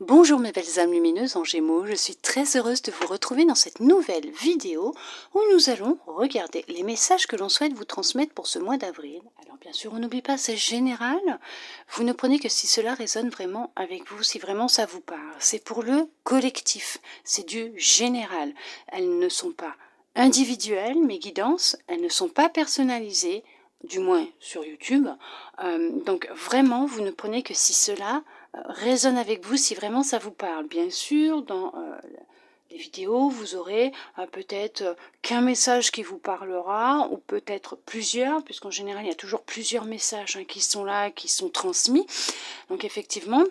Bonjour mes belles âmes lumineuses en Gémeaux, je suis très heureuse de vous retrouver dans cette nouvelle vidéo où nous allons regarder les messages que l'on souhaite vous transmettre pour ce mois d'avril. Alors bien sûr, on n'oublie pas, c'est général, vous ne prenez que si cela résonne vraiment avec vous, si vraiment ça vous parle. C'est pour le collectif, c'est du général. Elles ne sont pas individuelles, mes guidances, elles ne sont pas personnalisées, du moins sur YouTube. Donc vraiment, vous ne prenez que si cela résonne avec vous, si vraiment ça vous parle. Bien sûr, dans les vidéos, vous aurez peut-être qu'un message qui vous parlera, ou peut-être plusieurs, puisqu'en général, il y a toujours plusieurs messages qui sont là, qui sont transmis. Donc effectivement,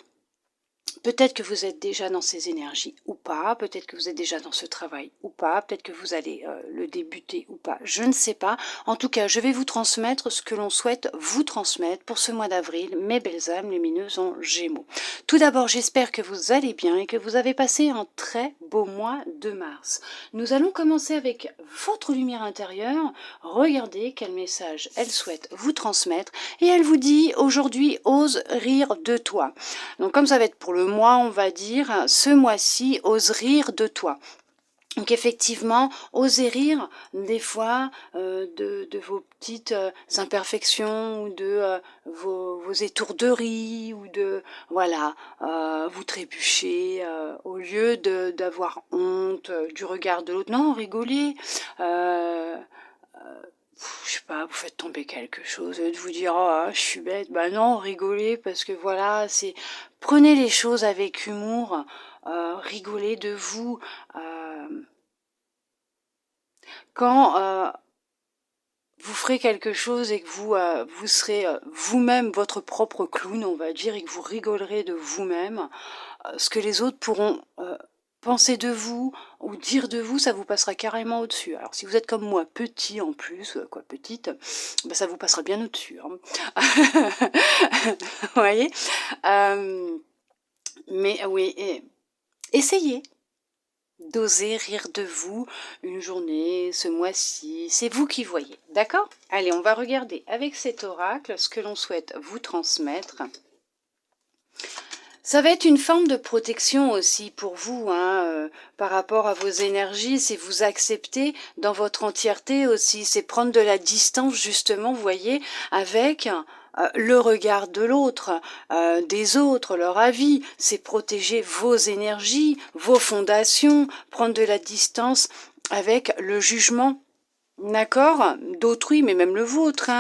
peut-être que vous êtes déjà dans ces énergies ou pas, peut-être que vous êtes déjà dans ce travail ou pas, peut-être que vous allez le débuter ou pas, je ne sais pas. En tout cas, je vais vous transmettre ce que l'on souhaite vous transmettre pour ce mois d'avril, mes belles âmes lumineuses en Gémeaux. Tout d'abord, j'espère que vous allez bien et que vous avez passé un très beau mois de mars. Nous allons commencer avec votre lumière intérieure. Regardez quel message elle souhaite vous transmettre et elle vous dit aujourd'hui, ose rire de toi. Donc comme ça va être pour le mois, on va dire, ce mois-ci, ose rire de toi. Donc effectivement, osez rire des fois de vos petites imperfections ou de vos étourderies ou de, voilà, vous trébuchez au lieu d'avoir honte du regard de l'autre. Non, rigolez. Je sais pas, vous faites tomber quelque chose, de vous dire oh je suis bête, bah non, rigolez parce que voilà, c'est prenez les choses avec humour, rigolez de vous. Quand vous ferez quelque chose et que vous serez vous-même votre propre clown, on va dire, et que vous rigolerez de vous-même, ce que les autres pourront penser de vous ou dire de vous, ça vous passera carrément au-dessus. Alors si vous êtes comme moi, petit en plus, quoi, petite, ben, ça vous passera bien au-dessus. Hein. Vous voyez mais oui, essayez d'oser rire de vous une journée, ce mois-ci, c'est vous qui voyez, d'accord? Allez, on va regarder avec cet oracle ce que l'on souhaite vous transmettre. Ça va être une forme de protection aussi pour vous, par rapport à vos énergies, c'est vous accepter dans votre entièreté aussi, c'est prendre de la distance justement, vous voyez, avec le regard de l'autre, des autres, leur avis, c'est protéger vos énergies, vos fondations, prendre de la distance avec le jugement, d'accord, d'autrui, mais même le vôtre,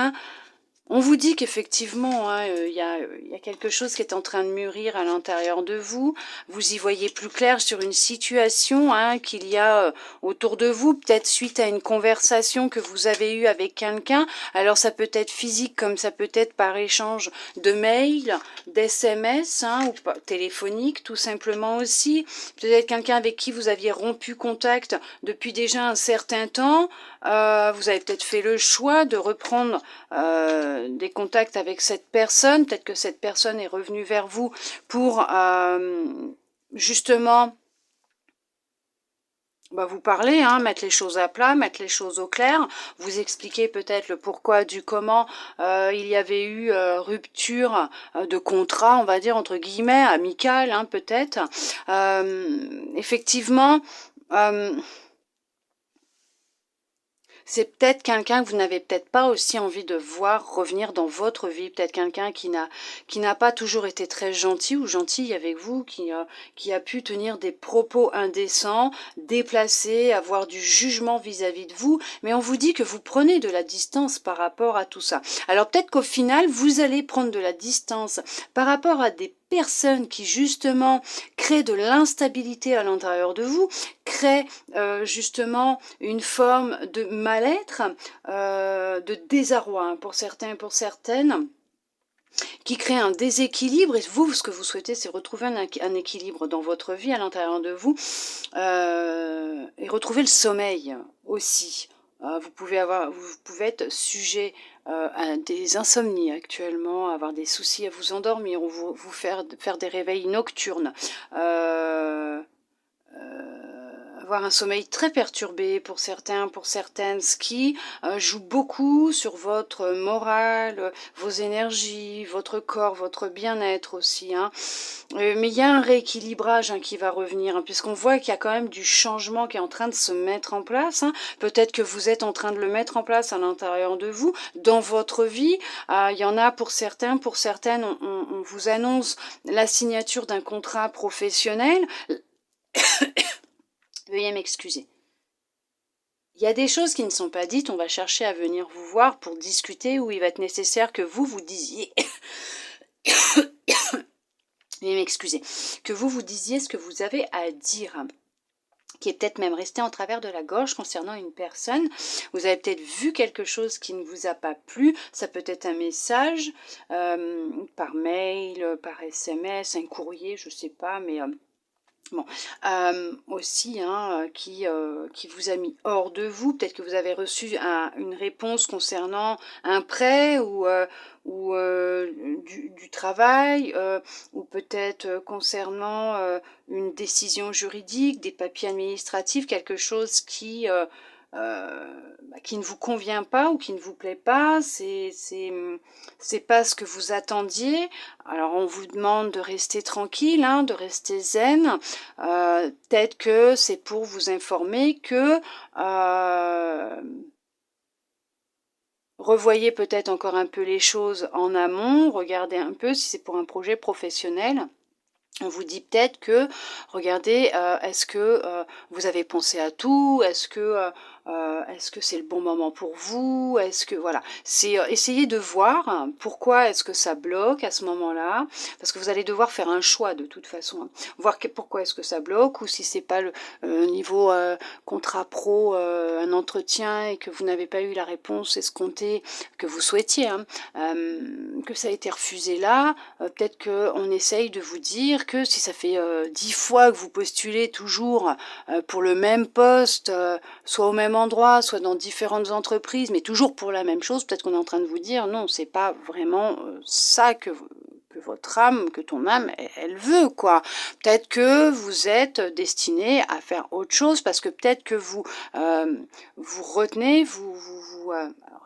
On vous dit qu'effectivement, il y a quelque chose qui est en train de mûrir à l'intérieur de vous. Vous y voyez plus clair sur une situation qu'il y a autour de vous, peut-être suite à une conversation que vous avez eue avec quelqu'un. Alors ça peut être physique comme ça peut être par échange de mails, d'SMS ou téléphonique tout simplement aussi. Peut-être quelqu'un avec qui vous aviez rompu contact depuis déjà un certain temps. Vous avez peut-être fait le choix de reprendre des contacts avec cette personne, peut-être que cette personne est revenue vers vous pour justement vous parler, mettre les choses à plat, mettre les choses au clair, vous expliquer peut-être le pourquoi du comment il y avait eu rupture de contrat, on va dire entre guillemets, amical peut-être. Effectivement, c'est peut-être quelqu'un que vous n'avez peut-être pas aussi envie de voir revenir dans votre vie, peut-être quelqu'un qui n'a pas toujours été très gentil ou gentille avec vous, qui a pu tenir des propos indécents, déplacés, avoir du jugement vis-à-vis de vous, mais on vous dit que vous prenez de la distance par rapport à tout ça. Alors peut-être qu'au final, vous allez prendre de la distance par rapport à des personnes qui justement créent de l'instabilité à l'intérieur de vous, créent justement une forme de mal-être, de désarroi pour certains et pour certaines, qui crée un déséquilibre, et vous, ce que vous souhaitez, c'est retrouver un équilibre dans votre vie, à l'intérieur de vous, et retrouver le sommeil aussi. Vous pouvez être sujet à des insomnies actuellement, avoir des soucis à vous endormir ou vous faire des réveils nocturnes. avoir un sommeil très perturbé pour certains, pour certaines, ce qui joue beaucoup sur votre morale, vos énergies, votre corps, votre bien-être aussi. Hein. Mais il y a un rééquilibrage qui va revenir, hein, puisqu'on voit qu'il y a quand même du changement qui est en train de se mettre en place. Hein. Peut-être que vous êtes en train de le mettre en place à l'intérieur de vous, dans votre vie. Il y en a pour certains, pour certaines, on vous annonce la signature d'un contrat professionnel. Veuillez m'excuser. Il y a des choses qui ne sont pas dites, on va chercher à venir vous voir pour discuter, où il va être nécessaire que vous disiez... Veuillez m'excuser. Que vous disiez ce que vous avez à dire, qui est peut-être même resté en travers de la gorge concernant une personne. Vous avez peut-être vu quelque chose qui ne vous a pas plu. Ça peut être un message par mail, par SMS, un courrier, je ne sais pas, mais... Bon, aussi, hein, qui vous a mis hors de vous. Peut-être que vous avez reçu une réponse concernant un prêt ou du travail, ou peut-être concernant une décision juridique, des papiers administratifs, quelque chose qui ne vous convient pas ou qui ne vous plaît pas, c'est pas ce que vous attendiez. Alors on vous demande de rester tranquille, hein, de rester zen. Peut-être que c'est pour vous informer que revoyez peut-être encore un peu les choses en amont, regardez un peu si c'est pour un projet professionnel. On vous dit peut-être que, regardez, est-ce que vous avez pensé à tout? Est-ce que c'est le bon moment pour vous? Est-ce que, voilà, c'est essayer de voir pourquoi est-ce que ça bloque à ce moment-là, parce que vous allez devoir faire un choix de toute façon, hein. Voir pourquoi est-ce que ça bloque, ou si c'est pas le niveau contrat pro, un entretien, et que vous n'avez pas eu la réponse escomptée que vous souhaitiez, hein, que ça a été refusé là, peut-être qu'on essaye de vous dire que si ça fait 10 fois que vous postulez toujours pour le même poste, soit au même endroit, soit dans différentes entreprises, mais toujours pour la même chose, peut-être qu'on est en train de vous dire non, c'est pas vraiment ça que votre âme, que ton âme, elle veut, quoi. Peut-être que vous êtes destiné à faire autre chose, parce que peut-être que vous vous retenez, vous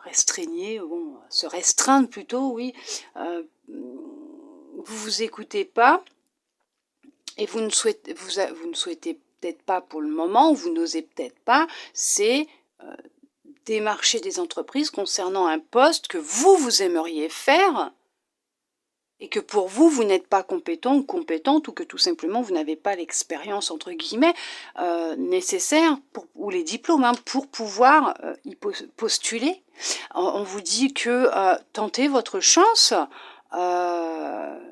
restreignez, bon, se restreindre plutôt, oui, vous écoutez pas, et vous ne souhaitez peut-être pas pour le moment, ou vous n'osez peut-être pas, c'est démarcher des entreprises concernant un poste que vous aimeriez faire, et que pour vous, vous n'êtes pas compétent ou compétente, ou que tout simplement vous n'avez pas l'expérience, entre guillemets, nécessaire, ou les diplômes, hein, pour pouvoir y postuler. On vous dit que tentez votre chance,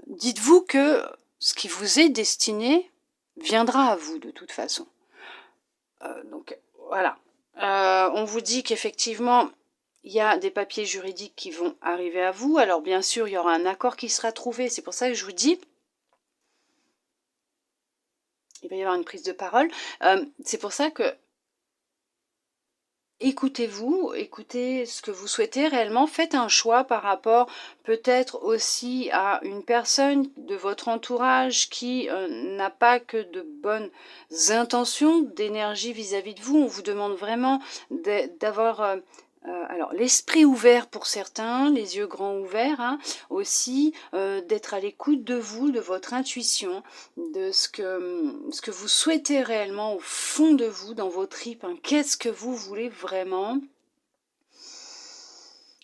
dites-vous que ce qui vous est destiné viendra à vous de toute façon. Donc voilà. On vous dit qu'effectivement, il y a des papiers juridiques qui vont arriver à vous. Alors bien sûr, il y aura un accord qui sera trouvé. C'est pour ça que je vous dis, il va y avoir une prise de parole. C'est pour ça que écoutez-vous, écoutez ce que vous souhaitez réellement, faites un choix par rapport peut-être aussi à une personne de votre entourage qui n'a pas que de bonnes intentions, d'énergie vis-à-vis de vous. On vous demande vraiment d'avoir... alors l'esprit ouvert pour certains, les yeux grands ouverts, hein, aussi d'être à l'écoute de vous, de votre intuition, de ce que vous souhaitez réellement au fond de vous, dans vos tripes, hein. Qu'est-ce que vous voulez vraiment?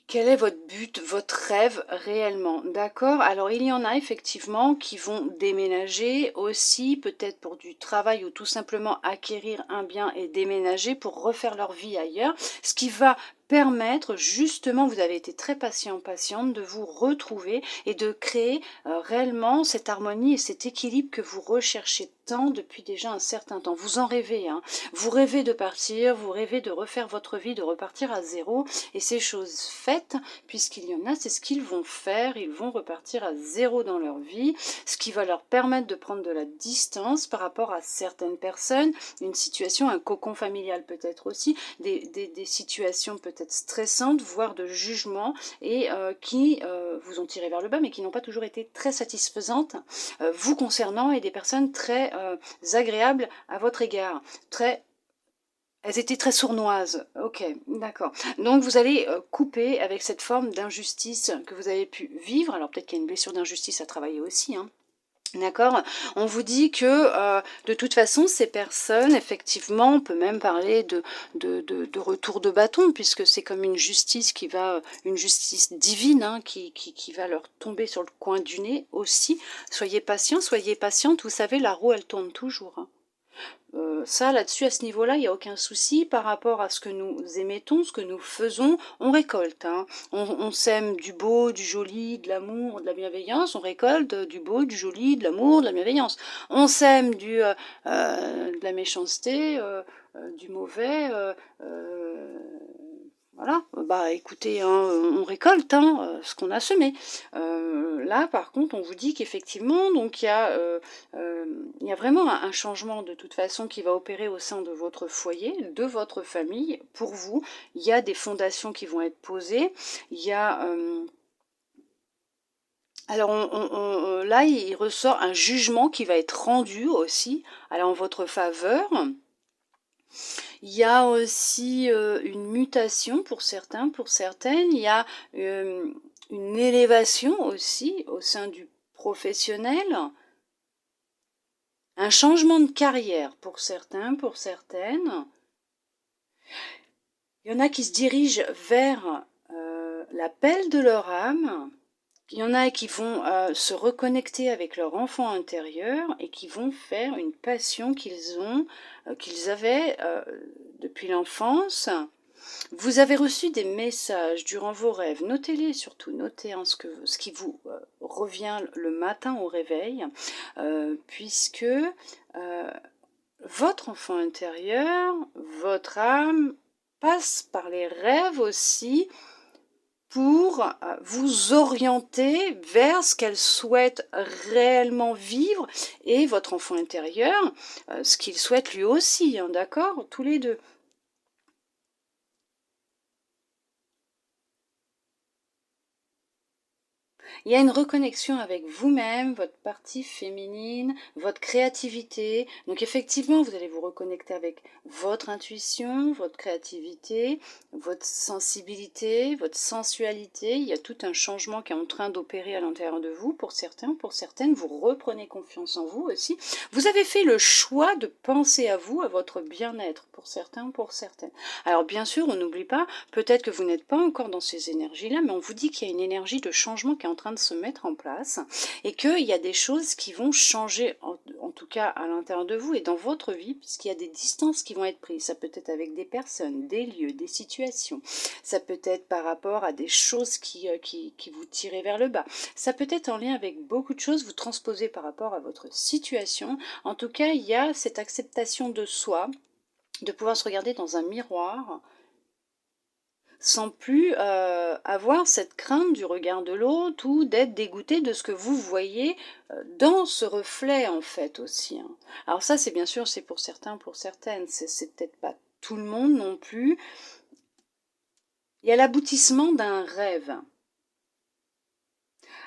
Quel est votre but, votre rêve réellement? D'accord? Alors il y en a effectivement qui vont déménager aussi, peut-être pour du travail, ou tout simplement acquérir un bien et déménager pour refaire leur vie ailleurs, ce qui va permettre justement, vous avez été très patiente, de vous retrouver et de créer réellement cette harmonie et cet équilibre que vous recherchez tant depuis déjà un certain temps. Vous en rêvez, hein. Vous rêvez de partir, vous rêvez de refaire votre vie, de repartir à zéro, et ces choses faites, puisqu'il y en a, c'est ce qu'ils vont faire, ils vont repartir à zéro dans leur vie, ce qui va leur permettre de prendre de la distance par rapport à certaines personnes, une situation, un cocon familial peut-être aussi, des situations peut-être stressantes, voire de jugement, et qui vous ont tiré vers le bas, mais qui n'ont pas toujours été très satisfaisantes vous concernant, et des personnes très agréables à votre égard, très Elles étaient très sournoises. Ok, d'accord. Donc vous allez couper avec cette forme d'injustice que vous avez pu vivre. Alors peut-être qu'il y a une blessure d'injustice à travailler aussi, hein. D'accord? On vous dit que, de toute façon, ces personnes, effectivement, on peut même parler de retour de bâton, puisque c'est comme une justice qui va, une justice divine, hein, qui va leur tomber sur le coin du nez aussi. Soyez patients, soyez patientes. Vous savez, la roue, elle tourne toujours, hein. Ça, là-dessus, à ce niveau-là, il n'y a aucun souci par rapport à ce que nous émettons, ce que nous faisons, on récolte, hein. On sème du beau, du joli, de l'amour, de la bienveillance, on récolte du beau, du joli, de l'amour, de la bienveillance. On sème de la méchanceté, du mauvais, voilà, bah écoutez, hein, on récolte, hein, ce qu'on a semé. Là, par contre, on vous dit qu'effectivement, donc il y a vraiment un changement de toute façon qui va opérer au sein de votre foyer, de votre famille, pour vous. Il y a des fondations qui vont être posées. Il y a alors là, il ressort un jugement qui va être rendu aussi, alors en votre faveur. Il y a aussi une mutation pour certains, pour certaines. Il y a une élévation aussi au sein du professionnel. Un changement de carrière pour certains, pour certaines. Il y en a qui se dirigent vers l'appel de leur âme. Il y en a qui vont se reconnecter avec leur enfant intérieur et qui vont faire une passion qu'ils ont, qu'ils avaient depuis l'enfance. Vous avez reçu des messages durant vos rêves. Notez-les surtout, notez hein, ce qui vous revient le matin au réveil, puisque votre enfant intérieur, votre âme, passe par les rêves aussi pour vous orienter vers ce qu'elle souhaite réellement vivre et votre enfant intérieur, ce qu'il souhaite lui aussi, hein, d'accord? Tous les deux. Il y a une reconnexion avec vous-même, votre partie féminine, votre créativité. Donc effectivement, vous allez vous reconnecter avec votre intuition, votre créativité, votre sensibilité, votre sensualité. Il y a tout un changement qui est en train d'opérer à l'intérieur de vous. Pour certains, pour certaines, vous reprenez confiance en vous aussi. Vous avez fait le choix de penser à vous, à votre bien-être, pour certains, pour certaines. Alors bien sûr, on n'oublie pas, peut-être que vous n'êtes pas encore dans ces énergies-là, mais on vous dit qu'il y a une énergie de changement qui est en train de se mettre en place et qu'il y a des choses qui vont changer, en tout cas à l'intérieur de vous et dans votre vie, puisqu'il y a des distances qui vont être prises. Ça peut être avec des personnes, des lieux, des situations. Ça peut être par rapport à des choses qui vous tirent vers le bas. Ça peut être en lien avec beaucoup de choses, vous transposez par rapport à votre situation. En tout cas, il y a cette acceptation de soi, de pouvoir se regarder dans un miroir sans plus avoir cette crainte du regard de l'autre ou d'être dégoûté de ce que vous voyez dans ce reflet en fait aussi, hein. Alors ça c'est bien sûr c'est pour certains, pour certaines, c'est peut-être pas tout le monde non plus. Il y a l'aboutissement d'un rêve.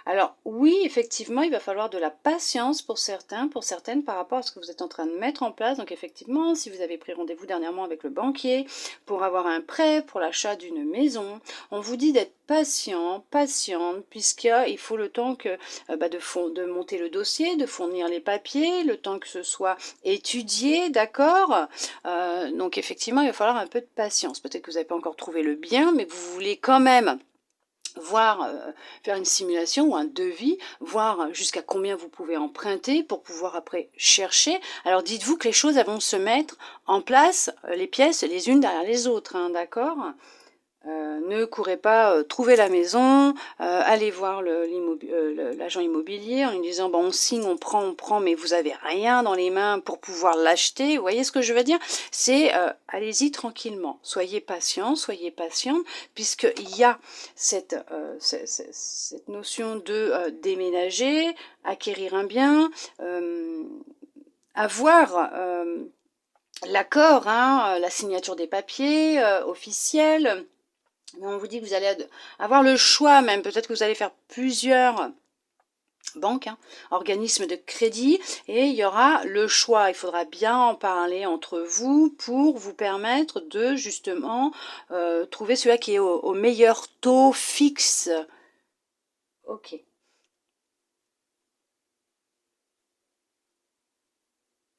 Alors oui, effectivement, il va falloir de la patience pour certains, pour certaines par rapport à ce que vous êtes en train de mettre en place. Donc effectivement, si vous avez pris rendez-vous dernièrement avec le banquier pour avoir un prêt pour l'achat d'une maison, on vous dit d'être patient, patiente, puisqu'il faut le temps que de monter le dossier, de fournir les papiers, le temps que ce soit étudié, d'accord. Donc effectivement, il va falloir un peu de patience. Peut-être que vous n'avez pas encore trouvé le bien, mais vous voulez quand même voir, faire une simulation ou un devis, voir jusqu'à combien vous pouvez emprunter pour pouvoir après chercher. Alors dites-vous que les choses elles vont se mettre en place, les pièces les unes derrière les autres, hein, d'accord? Ne courez pas trouver la maison, allez voir l'agent immobilier en lui disant bon, on signe, on prend, mais vous avez rien dans les mains pour pouvoir l'acheter. Vous voyez ce que je veux dire? C'est allez-y tranquillement, soyez patient, soyez patiente, puisqu'il y a cette notion de déménager, acquérir un bien, avoir l'accord, hein, la signature des papiers officiels. Mais on vous dit que vous allez avoir le choix même, peut-être que vous allez faire plusieurs banque, hein, organisme de crédit, et il y aura le choix. Il faudra bien en parler entre vous pour vous permettre de justement trouver celui qui est au meilleur taux fixe. Ok.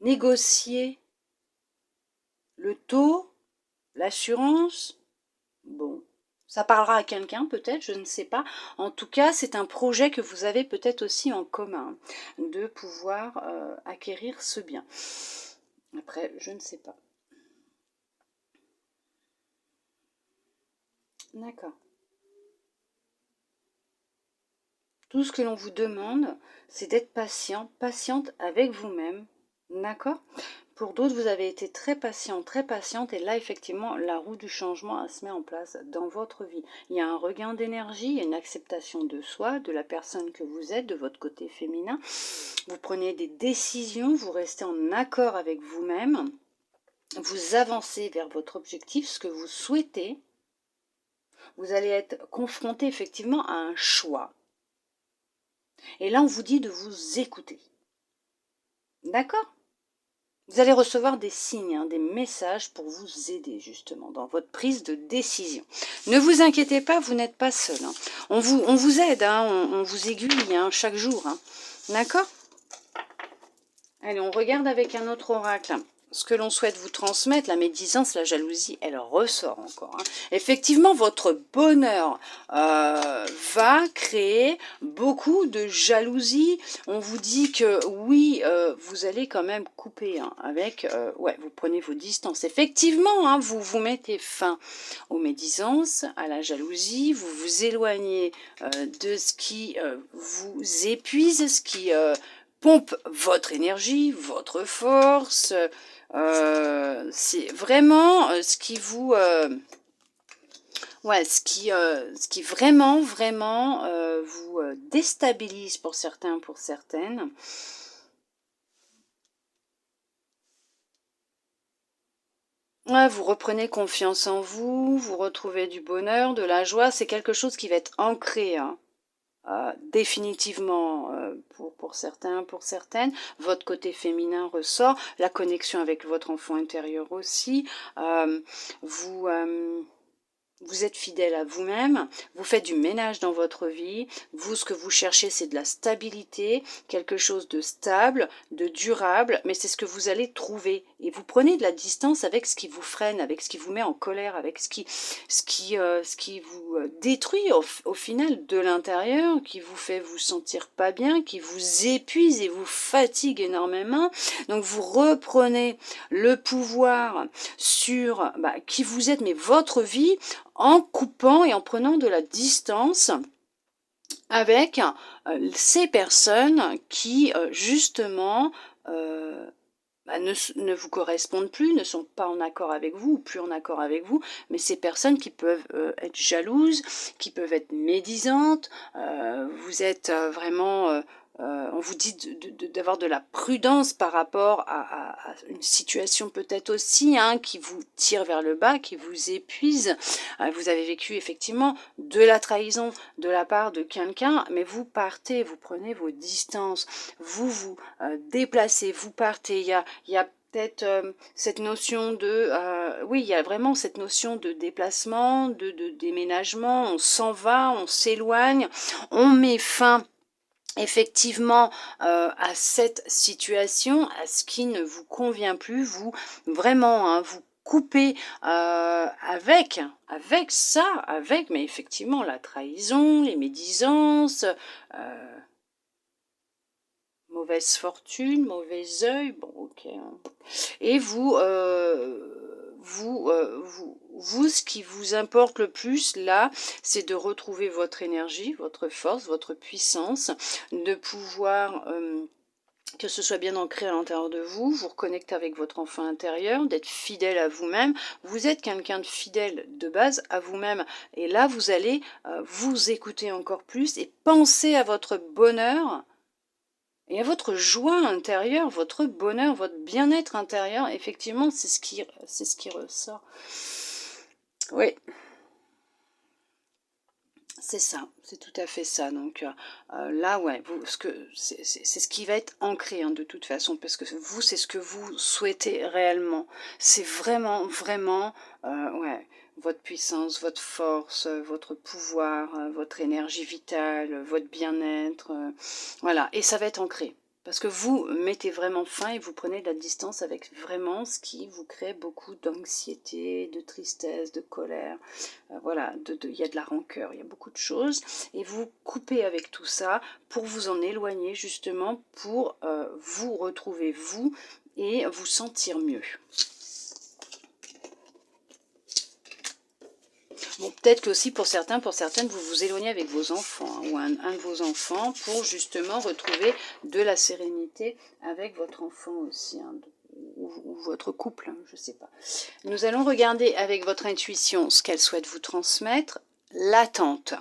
Négocier le taux, l'assurance, bon. Ça parlera à quelqu'un peut-être, je ne sais pas. En tout cas, c'est un projet que vous avez peut-être aussi en commun, de pouvoir acquérir ce bien. Après, je ne sais pas. D'accord. Tout ce que l'on vous demande, c'est d'être patient, patiente avec vous-même. D'accord? Pour d'autres, vous avez été très patient, très patiente, et là, effectivement, la roue du changement elle se met en place dans votre vie. Il y a un regain d'énergie, il y a une acceptation de soi, de la personne que vous êtes, de votre côté féminin. Vous prenez des décisions, vous restez en accord avec vous-même, vous avancez vers votre objectif, ce que vous souhaitez. Vous allez être confronté effectivement à un choix. Et là, on vous dit de vous écouter. D'accord? Vous allez recevoir des signes, hein, des messages pour vous aider justement dans votre prise de décision. Ne vous inquiétez pas, vous n'êtes pas seul. Hein. On vous aide, hein, on vous aiguille hein, chaque jour. Hein. D'accord? Allez, on regarde avec un autre oracle. Ce que l'on souhaite vous transmettre, la médisance, la jalousie, elle ressort encore. Hein. Effectivement, votre bonheur va créer beaucoup de jalousie. On vous dit que oui, vous allez quand même couper hein, avec, ouais, vous prenez vos distances. Effectivement, hein, vous vous mettez fin aux médisances, à la jalousie, vous vous éloignez de ce qui vous épuise, ce qui pompe votre énergie, votre force. C'est vraiment ce qui vous... ouais, ce qui vraiment, vraiment vous déstabilise pour certains, pour certaines. Ouais, vous reprenez confiance en vous, vous retrouvez du bonheur, de la joie. C'est quelque chose qui va être ancré, hein. Définitivement pour certains, pour certaines, votre côté féminin ressort, la connexion avec votre enfant intérieur aussi, vous, vous êtes fidèle à vous-même, vous faites du ménage dans votre vie, vous ce que vous cherchez c'est de la stabilité, quelque chose de stable, de durable, mais c'est ce que vous allez trouver et vous prenez de la distance avec ce qui vous freine, avec ce qui vous met en colère, avec ce qui vous détruit au final de l'intérieur, qui vous fait vous sentir pas bien, qui vous épuise et vous fatigue énormément. Donc vous reprenez le pouvoir sur qui vous êtes, mais votre vie, en coupant et en prenant de la distance avec ces personnes qui justement ne vous correspondent plus, ne sont pas en accord avec vous ou plus en accord avec vous, mais ces personnes qui peuvent être jalouses, qui peuvent être médisantes, vous êtes vraiment... on vous dit d'avoir de la prudence par rapport à une situation peut-être aussi hein, qui vous tire vers le bas, qui vous épuise. Vous avez vécu effectivement de la trahison de la part de quelqu'un, mais vous partez, vous prenez vos distances, vous vous déplacez, vous partez. Il y a peut-être cette notion de... oui, il y a vraiment cette notion de déplacement, de déménagement, on s'en va, on s'éloigne, on met fin effectivement à cette situation, à ce qui ne vous convient plus, vous vraiment hein, vous coupez avec ça, avec mais effectivement la trahison, les médisances, mauvaise fortune, mauvais œil, bon ok. Et vous, ce qui vous importe le plus là, c'est de retrouver votre énergie, votre force, votre puissance, de pouvoir que ce soit bien ancré à l'intérieur de vous, vous reconnecter avec votre enfant intérieur, d'être fidèle à vous-même. Vous êtes quelqu'un de fidèle de base à vous-même. Et là, vous allez vous écouter encore plus et penser à votre bonheur et à votre joie intérieure, votre bonheur, votre bien-être intérieur. Effectivement, c'est ce qui ressort. Oui. C'est ça, c'est tout à fait ça. Donc là, ouais, c'est ce qui va être ancré hein, de toute façon, parce que vous, c'est ce que vous souhaitez réellement. C'est vraiment, vraiment, ouais, votre puissance, votre force, votre pouvoir, votre énergie vitale, votre bien-être, voilà. Et ça va être ancré. Parce que vous mettez vraiment fin et vous prenez de la distance avec vraiment ce qui vous crée beaucoup d'anxiété, de tristesse, de colère. Voilà, il y a de la rancœur, il y a beaucoup de choses. Et vous coupez avec tout ça pour vous en éloigner justement, pour vous retrouver vous et vous sentir mieux. Bon, peut-être que aussi pour certains, pour certaines, vous vous éloignez avec vos enfants hein, ou un de vos enfants pour justement retrouver de la sérénité avec votre enfant aussi, hein, ou votre couple, hein, je ne sais pas. Nous allons regarder avec votre intuition ce qu'elle souhaite vous transmettre, l'attente.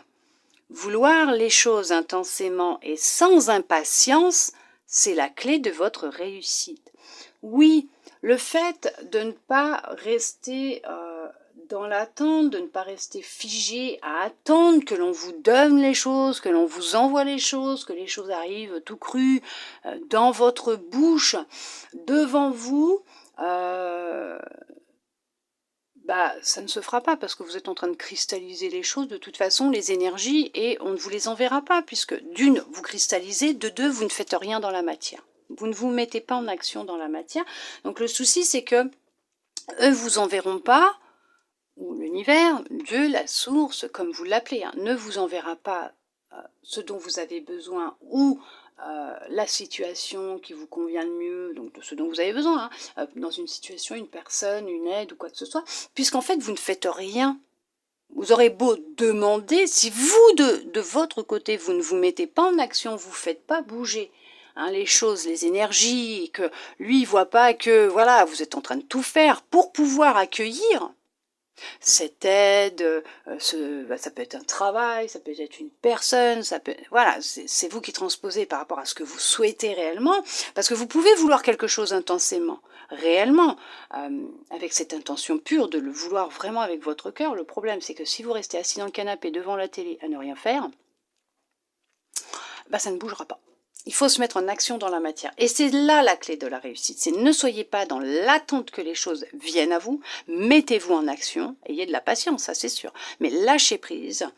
Vouloir les choses intensément et sans impatience, c'est la clé de votre réussite. Oui, le fait de ne pas rester dans l'attente, de ne pas rester figé à attendre que l'on vous donne les choses, que l'on vous envoie les choses, que les choses arrivent tout cru dans votre bouche, devant vous, ça ne se fera pas parce que vous êtes en train de cristalliser les choses, de toute façon, les énergies, et on ne vous les enverra pas, puisque d'une, vous cristallisez, de deux, vous ne faites rien dans la matière. Vous ne vous mettez pas en action dans la matière. Donc le souci, c'est que eux vous enverront pas, ou l'univers, Dieu, la source, comme vous l'appelez, hein, ne vous enverra pas ce dont vous avez besoin ou la situation qui vous convient le mieux, donc de ce dont vous avez besoin, hein, dans une situation, une personne, une aide ou quoi que ce soit, puisqu'en fait vous ne faites rien. Vous aurez beau demander, si vous de votre côté vous ne vous mettez pas en action, vous ne faites pas bouger hein, les choses, les énergies, et que lui il voit pas que voilà vous êtes en train de tout faire pour pouvoir accueillir cette aide, ça peut être un travail, ça peut être une personne, voilà, c'est vous qui transposez par rapport à ce que vous souhaitez réellement, parce que vous pouvez vouloir quelque chose intensément, réellement, avec cette intention pure de le vouloir vraiment avec votre cœur. Le problème, c'est que si vous restez assis dans le canapé devant la télé à ne rien faire, ça ne bougera pas. Il faut se mettre en action dans la matière. Et c'est là la clé de la réussite. C'est ne soyez pas dans l'attente que les choses viennent à vous. Mettez-vous en action. Ayez de la patience, ça c'est sûr. Mais lâchez prise.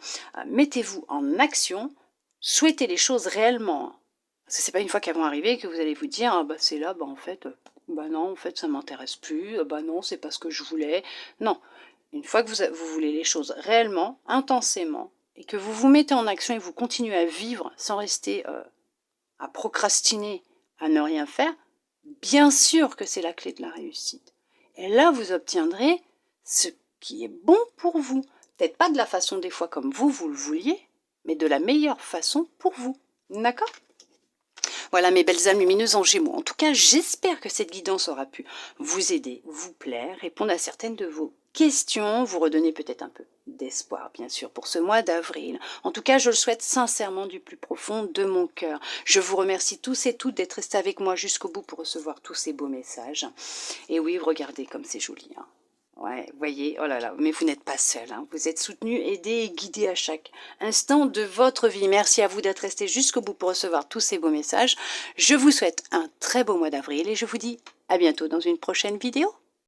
Mettez-vous en action. Souhaitez les choses réellement. C'est pas une fois qu'elles vont arriver que vous allez vous dire c'est là, en fait, non, en fait, ça m'intéresse plus. Non, c'est pas ce que je voulais. Non. Une fois que vous voulez les choses réellement, intensément, et que vous vous mettez en action et vous continuez à vivre sans rester à procrastiner, à ne rien faire, bien sûr que c'est la clé de la réussite. Et là, vous obtiendrez ce qui est bon pour vous. Peut-être pas de la façon des fois comme vous le vouliez, mais de la meilleure façon pour vous. D'accord ? Voilà mes belles âmes lumineuses en Gémeaux. En tout cas, j'espère que cette guidance aura pu vous aider, vous plaire, répondre à certaines de vos questions, vous redonner peut-être un peu d'espoir, bien sûr, pour ce mois d'avril. En tout cas, je le souhaite sincèrement du plus profond de mon cœur. Je vous remercie tous et toutes d'être restés avec moi jusqu'au bout pour recevoir tous ces beaux messages. Et oui, regardez comme c'est joli, hein. Ouais, voyez, oh là là, mais vous n'êtes pas seul, hein. Vous êtes soutenu, aidé et guidé à chaque instant de votre vie. Merci à vous d'être resté jusqu'au bout pour recevoir tous ces beaux messages. Je vous souhaite un très beau mois d'avril et je vous dis à bientôt dans une prochaine vidéo.